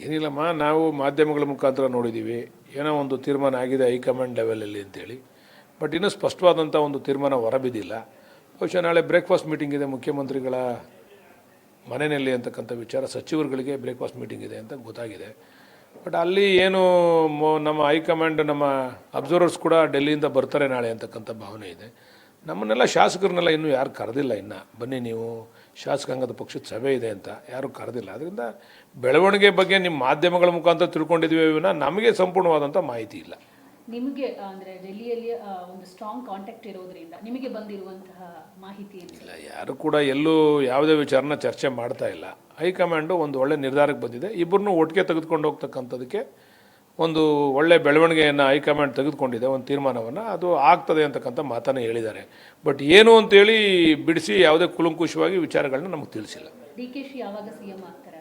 ಏನಿಲ್ಲಮ್ಮ, ನಾವು ಮಾಧ್ಯಮಗಳ ಮುಖಾಂತರ ನೋಡಿದ್ದೀವಿ, ಏನೋ ಒಂದು ತೀರ್ಮಾನ ಆಗಿದೆ ಹೈಕಮಾಂಡ್ ಲೆವೆಲಲ್ಲಿ ಅಂತೇಳಿ. ಬಟ್ ಇನ್ನೂ ಸ್ಪಷ್ಟವಾದಂಥ ಒಂದು ತೀರ್ಮಾನ ಹೊರಬಿದ್ದಿಲ್ಲ. ಬಹುಶಃ ನಾಳೆ ಬ್ರೇಕ್ಫಾಸ್ಟ್ ಮೀಟಿಂಗ್ ಇದೆ ಮುಖ್ಯಮಂತ್ರಿಗಳ ಮನೆಯಲ್ಲಿ ಅಂತಕ್ಕಂಥ ವಿಚಾರ, ಸಚಿವರುಗಳಿಗೆ ಬ್ರೇಕ್ಫಾಸ್ಟ್ ಮೀಟಿಂಗ್ ಇದೆ ಅಂತ ಗೊತ್ತಾಗಿದೆ. ಬಟ್ ಅಲ್ಲಿ ಏನು ನಮ್ಮ ಹೈಕಮಾಂಡ್, ನಮ್ಮ ಅಬ್ಸರ್ವರ್ಸ್ ಕೂಡ ಡೆಲ್ಲಿಯಿಂದ ಬರ್ತಾರೆ ನಾಳೆ ಅಂತಕ್ಕಂಥ ಭಾವನೆ ಇದೆ. ನಮ್ಮನ್ನೆಲ್ಲ ಶಾಸಕರನ್ನೆಲ್ಲ ಇನ್ನೂ ಯಾರು ಕರೆದಿಲ್ಲ. ಇನ್ನು ಬನ್ನಿ ನೀವು ಶಾಸಕಾಂಗದ ಪಕ್ಷದ ಸಭೆ ಇದೆ ಅಂತ ಯಾರೂ ಕರೆದಿಲ್ಲ. ಅದರಿಂದ ಬೆಳವಣಿಗೆ ಬಗ್ಗೆ ನಿಮ್ಮ ಮಾಧ್ಯಮಗಳ ಮುಖಾಂತರ ತಿಳ್ಕೊಂಡಿದ್ದೀವಿ ವಿನ ನಮಗೆ ಸಂಪೂರ್ಣವಾದಂಥ ಮಾಹಿತಿ ಇಲ್ಲ. ನಿಮಗೆ ಅಂದರೆ ಡೆಲ್ಲಿಯಲ್ಲಿ ಒಂದು ಸ್ಟ್ರಾಂಗ್ ಕಾಂಟ್ಯಾಕ್ಟ್ ಇರೋದ್ರಿಂದ ನಿಮಗೆ ಬಂದಿರುವಂತಹ ಮಾಹಿತಿ ಇಲ್ಲ, ಯಾರು ಕೂಡ ಎಲ್ಲೂ ಯಾವುದೇ ವಿಚಾರನ ಚರ್ಚೆ ಮಾಡ್ತಾ ಇಲ್ಲ. ಹೈಕಮಾಂಡು ಒಂದು ಒಳ್ಳೆ ನಿರ್ಧಾರಕ್ಕೆ ಬಂದಿದೆ. ಇಬ್ಬರನ್ನೂ ಒಟ್ಟಿಗೆ ತೆಗೆದುಕೊಂಡು ಹೋಗ್ತಕ್ಕಂಥದ್ದಕ್ಕೆ ಒಂದು ಒಳ್ಳೆ ಬೆಳವಣಿಗೆಯನ್ನು ಹೈಕಮಾಂಡ್ ತೆಗೆದುಕೊಂಡಿದೆ, ಒಂದು ತೀರ್ಮಾನವನ್ನು. ಅದು ಆಗ್ತದೆ ಅಂತಕ್ಕಂಥ ಮಾತನ್ನು ಹೇಳಿದ್ದಾರೆ. ಬಟ್ ಏನು ಅಂತೇಳಿ ಬಿಡಿಸಿ ಯಾವುದೇ ಕುಲಂಕುಷವಾಗಿ ವಿಚಾರಗಳನ್ನ ನಮಗೆ ತಿಳಿಸಿಲ್ಲ. DKಶಿ ಯಾವಾಗ CM ಆಗ್ತಾರೆ?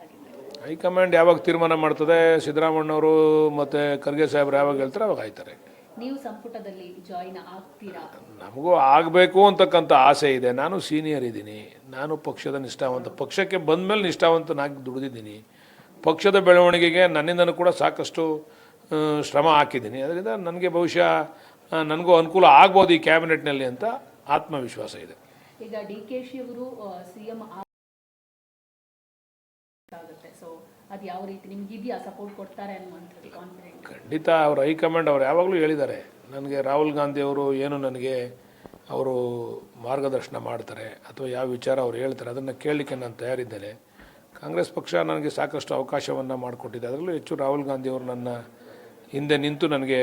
ಹೈಕಮಾಂಡ್ ಯಾವಾಗ ತೀರ್ಮಾನ ಮಾಡ್ತದೆ, ಸಿದ್ದರಾಮಣ್ಣವರು ಮತ್ತು ಖರ್ಗೆ ಸಾಹೇಬ್ರು ಯಾವಾಗ ಹೇಳ್ತಾರೆ ಅವಾಗ ಆಯ್ತಾರೆ. ನೀವು ಸಂಪುಟದಲ್ಲಿ ಜಾಯಿನ್ ಆಗ್ತೀರಾ? ನಮಗೂ ಆಗಬೇಕು ಅಂತಕ್ಕಂಥ ಆಸೆ ಇದೆ. ನಾನು ಸೀನಿಯರ್ ಇದ್ದೀನಿ, ನಾನು ಪಕ್ಷದ ನಿಷ್ಠಾವಂತ, ಪಕ್ಷಕ್ಕೆ ಬಂದ ಮೇಲೆ ನಿಷ್ಠಾವಂತನಾಗಿ ದುಡಿದಿದ್ದೀನಿ. ಪಕ್ಷದ ಬೆಳವಣಿಗೆಗೆ ನನ್ನಿಂದನೂ ಕೂಡ ಸಾಕಷ್ಟು ಶ್ರಮ ಹಾಕಿದ್ದೀನಿ. ಅದರಿಂದ ನನಗೆ ಬಹುಶಃ ನನಗೂ ಅನುಕೂಲ ಆಗ್ಬೋದು ಈ ಕ್ಯಾಬಿನೆಟ್ನಲ್ಲಿ ಅಂತ ಆತ್ಮವಿಶ್ವಾಸ ಇದೆ. ಈಗ DKಶಿ ಅವರು CM ಆಗುತ್ತೆ, ಸೊ ಅದು ಯಾವ ರೀತಿ ನಿಮ್ಗೆ ಇದೆಯಾ, ಸಪೋರ್ಟ್ ಕೊಡ್ತಾರೆ ಅನ್ನುವಂಥದ್ದು ಕಾನ್ಫಿಡೆಂಟ್? ಖಂಡಿತ. ಅವ್ರ ಹೈಕಮಾಂಡ್ ಅವ್ರು ಯಾವಾಗಲೂ ಹೇಳಿದ್ದಾರೆ, ನನಗೆ ರಾಹುಲ್ ಗಾಂಧಿ ಅವರು ಏನು ನನಗೆ ಅವರು ಮಾರ್ಗದರ್ಶನ ಮಾಡ್ತಾರೆ ಅಥವಾ ಯಾವ ವಿಚಾರ ಅವ್ರು ಹೇಳ್ತಾರೆ ಅದನ್ನು ಕೇಳಲಿಕ್ಕೆ ನಾನು ತಯಾರಿದ್ದೇನೆ. ಕಾಂಗ್ರೆಸ್ ಪಕ್ಷ ನನಗೆ ಸಾಕಷ್ಟು ಅವಕಾಶವನ್ನು ಮಾಡಿಕೊಟ್ಟಿದೆ. ಅದರಲ್ಲೂ ಹೆಚ್ಚು ರಾಹುಲ್ ಗಾಂಧಿ ಅವರು ನನ್ನ ಹಿಂದೆ ನಿಂತು ನನಗೆ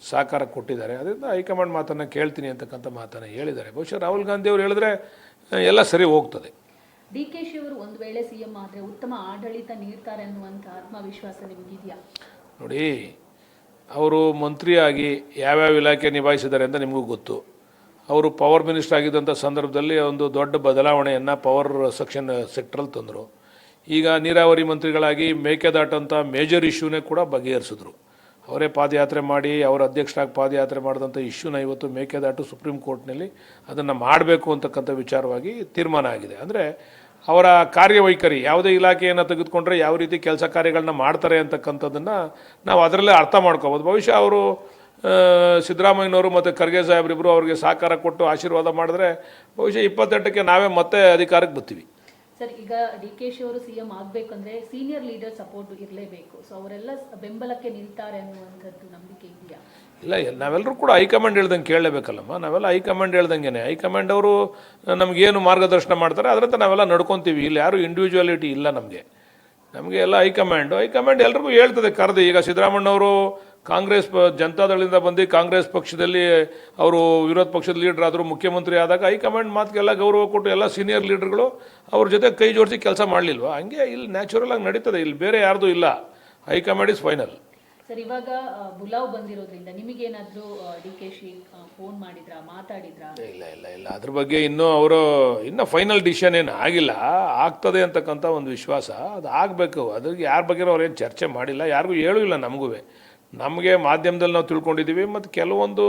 ಸಹಕಾರ ಕೊಟ್ಟಿದ್ದಾರೆ. ಅದರಿಂದ ಹೈಕಮಾಂಡ್ ಮಾತನ್ನು ಕೇಳ್ತೀನಿ ಅಂತಕ್ಕಂಥ ಮಾತನ್ನು ಹೇಳಿದ್ದಾರೆ. ಬಹುಶಃ ರಾಹುಲ್ ಗಾಂಧಿ ಅವರು ಹೇಳಿದ್ರೆ ಎಲ್ಲ ಸರಿ ಹೋಗ್ತದೆ. DKಶಿ ಅವರು ಒಂದು ವೇಳೆ CM ಆದರೆ ಉತ್ತಮ ಆಡಳಿತ ನೀಡ್ತಾರೆ ಅನ್ನುವಂಥ ಆತ್ಮವಿಶ್ವಾಸ ನಿಮಗಿದೆಯಾ? ನೋಡಿ, ಅವರು ಮಂತ್ರಿಯಾಗಿ ಯಾವ್ಯಾವ ಇಲಾಖೆ ನಿಭಾಯಿಸಿದ್ದಾರೆ ಅಂತ ನಿಮಗೂ ಗೊತ್ತು. ಅವರು ಪವರ್ ಮಿನಿಸ್ಟರ್ ಆಗಿದ್ದಂಥ ಸಂದರ್ಭದಲ್ಲಿ ಒಂದು ದೊಡ್ಡ ಬದಲಾವಣೆಯನ್ನು ಪವರ್ ಸೆಕ್ಟ್ರಲ್ಲಿ ತಂದರು. ಈಗ ನೀರಾವರಿ ಮಂತ್ರಿಗಳಾಗಿ ಮೇಕೆದಾಟು ಅಂತ ಮೇಜರ್ ಇಶ್ಯೂನೇ ಕೂಡ ಬಗೆಹರಿಸಿದ್ರು. ಅವರೇ ಪಾದಯಾತ್ರೆ ಮಾಡಿ, ಅವರ ಅಧ್ಯಕ್ಷರಾಗಿ ಪಾದಯಾತ್ರೆ ಮಾಡಿದಂಥ ಇಶ್ಯೂನ ಇವತ್ತು ಮೇಕೆದಾಟು ಸುಪ್ರೀಂ ಕೋರ್ಟ್ನಲ್ಲಿ ಅದನ್ನು ಮಾಡಬೇಕು ಅಂತಕ್ಕಂಥ ವಿಚಾರವಾಗಿ ತೀರ್ಮಾನ ಆಗಿದೆ. ಅಂದರೆ ಅವರ ಕಾರ್ಯವೈಖರಿ, ಯಾವುದೇ ಇಲಾಖೆಯನ್ನು ತೆಗೆದುಕೊಂಡ್ರೆ ಯಾವ ರೀತಿ ಕೆಲಸ ಕಾರ್ಯಗಳನ್ನ ಮಾಡ್ತಾರೆ ಅಂತಕ್ಕಂಥದ್ದನ್ನು ನಾವು ಅದರಲ್ಲೇ ಅರ್ಥ ಮಾಡ್ಕೋಬೋದು. ಬಹುಶಃ ಅವರು ಸಿದ್ದರಾಮಯ್ಯನವರು ಮತ್ತು ಖರ್ಗೆ ಸಾಹೇಬ್ರಿಬ್ಬರು ಅವ್ರಿಗೆ ಸಹಕಾರ ಕೊಟ್ಟು ಆಶೀರ್ವಾದ ಮಾಡಿದ್ರೆ ಬಹುಶಃ 28ಕ್ಕೆ ನಾವೇ ಮತ್ತೆ ಅಧಿಕಾರಕ್ಕೆ ಬರ್ತೀವಿ. ಸರ್, ಈಗ DKಶಿ ಅವರು CM ಆಗಬೇಕಂದ್ರೆ ಸೀನಿಯರ್ ಲೀಡರ್ ಸಪೋರ್ಟ್ ಇರಲೇಬೇಕು. ಸೊ ಅವರೆಲ್ಲ ಬೆಂಬಲಕ್ಕೆ ನಿಲ್ತಾರೆ ಅನ್ನುವಂಥದ್ದು ನಂಬಿಕೆ ಇದೆಯಾ? ಇಲ್ಲ, ನಾವೆಲ್ಲರೂ ಕೂಡ ಹೈಕಮಾಂಡ್ ಹೇಳ್ದಂಗೆ ಕೇಳಲೇಬೇಕಲ್ಲಮ್ಮ. ನಾವೆಲ್ಲ ಹೈಕಮಾಂಡ್ ಹೇಳ್ದಂಗೆ, ಹೈಕಮಾಂಡ್ ಅವರು ನಮಗೇನು ಮಾರ್ಗದರ್ಶನ ಮಾಡ್ತಾರೆ ಅದರಂತೆ ನಾವೆಲ್ಲ ನಡ್ಕೊತೀವಿ. ಇಲ್ಲಿ ಯಾರು ಇಂಡಿವಿಜುವಾಲಿಟಿ ಇಲ್ಲ ನಮಗೆ ಎಲ್ಲ ಹೈಕಮಾಂಡ್ ಎಲ್ರಿಗೂ ಹೇಳ್ತದೆ ಕರೆದು. ಈಗ ಸಿದ್ದರಾಮಣ್ಣವರು ಕಾಂಗ್ರೆಸ್ ಜನತಾದಳದಿಂದ ಬಂದು ಕಾಂಗ್ರೆಸ್ ಪಕ್ಷದಲ್ಲಿ ಅವರು ವಿರೋಧ ಪಕ್ಷದ ಲೀಡರ್ ಆದರು, ಮುಖ್ಯಮಂತ್ರಿ ಆದಾಗ ಹೈಕಮಾಂಡ್ ಮಾತಿಗೆಲ್ಲ ಗೌರವ ಕೊಟ್ಟು ಎಲ್ಲ ಸೀನಿಯರ್ ಲೀಡರ್ಗಳು ಅವ್ರ ಜೊತೆ ಕೈ ಜೋಡಿಸಿ ಕೆಲಸ ಮಾಡಲಿಲ್ವಾ? ಹಂಗೆ ಇಲ್ಲಿ ನ್ಯಾಚುರಲ್ ಆಗಿ ನಡೀತದೆ. ಇಲ್ಲಿ ಬೇರೆ ಯಾರ್ದು ಇಲ್ಲ, ಹೈಕಮಾಂಡ್ ಇಸ್ ಫೈನಲ್. ಸರ್, ಇವಾಗ ಬುಲಾವ್ ಬಂದಿರೋದ್ರಿಂದ ನಿಮಗೇನಾದರೂ DKಶಿ ಫೋನ್ ಮಾಡಿದ್ರಾ, ಮಾತಾಡಿದ್ರಾ? ಇಲ್ಲ ಅದ್ರ ಬಗ್ಗೆ ಇನ್ನೂ ಫೈನಲ್ ಡಿಸಿಷನ್ ಏನು ಆಗಿಲ್ಲ. ಆಗ್ತದೆ ಅಂತಕ್ಕಂಥ ಒಂದು ವಿಶ್ವಾಸ, ಅದು ಆಗಬೇಕು. ಅದ್ರಿಗೆ ಯಾರ ಬಗ್ಗೆ ಅವ್ರೇನು ಚರ್ಚೆ ಮಾಡಿಲ್ಲ, ಯಾರಿಗೂ ಹೇಳೂ ಇಲ್ಲ. ನಮಗೆ ಮಾಧ್ಯಮದಲ್ಲಿ ನಾವು ತಿಳ್ಕೊಂಡಿದ್ದೀವಿ ಮತ್ತು ಕೆಲವೊಂದು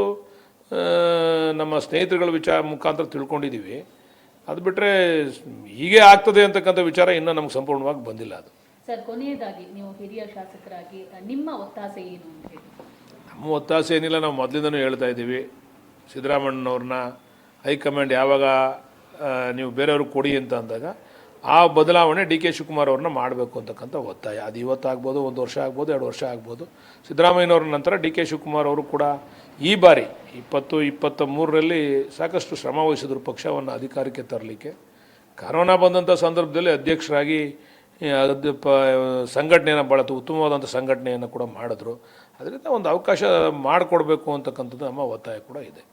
ನಮ್ಮ ಸ್ನೇಹಿತರುಗಳ ಮುಖಾಂತರ ತಿಳ್ಕೊಂಡಿದ್ದೀವಿ. ಅದು ಬಿಟ್ಟರೆ ಹೀಗೆ ಆಗ್ತದೆ ಅಂತಕ್ಕಂಥ ವಿಚಾರ ಇನ್ನೂ ನಮ್ಗೆ ಸಂಪೂರ್ಣವಾಗಿ ಬಂದಿಲ್ಲ. ಅದು ಸರ್, ಕೊನೆಯದಾಗಿ ನೀವು ಹಿರಿಯ ಶಾಸಕರಾಗಿ ನಿಮ್ಮ ಒತ್ತಾಸೆ ಏನು ಅಂತ ಹೇಳಿ? ನಮ್ಮ ಒತ್ತಾಸೆ ಏನಿಲ್ಲ, ನಾವು ಮೊದಲಿಂದನೂ ಹೇಳ್ತಾ ಇದ್ದೀವಿ. ಸಿದ್ದರಾಮಣ್ಣವ್ರನ್ನ ಹೈಕಮಾಂಡ್ ಯಾವಾಗ ನೀವು ಬೇರೆಯವ್ರಿಗೆ ಕೊಡಿ ಅಂತ ಅಂದಾಗ ಆ ಬದಲಾವಣೆ DK ಶಿವಕುಮಾರ್ ಅವ್ರನ್ನ ಮಾಡಬೇಕು ಅಂತಕ್ಕಂಥ ಒತ್ತಾಯ. ಅದು ಇವತ್ತಾಗ್ಬೋದು, 1 ವರ್ಷ ಆಗ್ಬೋದು, 2 ವರ್ಷ ಆಗ್ಬೋದು. ಸಿದ್ದರಾಮಯ್ಯನವ್ರ ನಂತರ DK ಶಿವಕುಮಾರ್ ಅವರು ಕೂಡ ಈ ಬಾರಿ 2023ರಲ್ಲಿ ಸಾಕಷ್ಟು ಶ್ರಮ ವಹಿಸಿದ್ರು ಪಕ್ಷವನ್ನು ಅಧಿಕಾರಕ್ಕೆ ತರಲಿಕ್ಕೆ. ಕರೋನಾ ಬಂದಂಥ ಸಂದರ್ಭದಲ್ಲಿ ಅಧ್ಯಕ್ಷರಾಗಿ ಸಂಘಟನೆಯನ್ನು ಭಾಳ ಉತ್ತಮವಾದಂಥ ಸಂಘಟನೆಯನ್ನು ಕೂಡ ಮಾಡಿದ್ರು. ಅದರಿಂದ ಒಂದು ಅವಕಾಶ ಮಾಡಿಕೊಡ್ಬೇಕು ಅಂತಕ್ಕಂಥದ್ದು ನಮ್ಮ ಒತ್ತಾಯ ಕೂಡ ಇದೆ.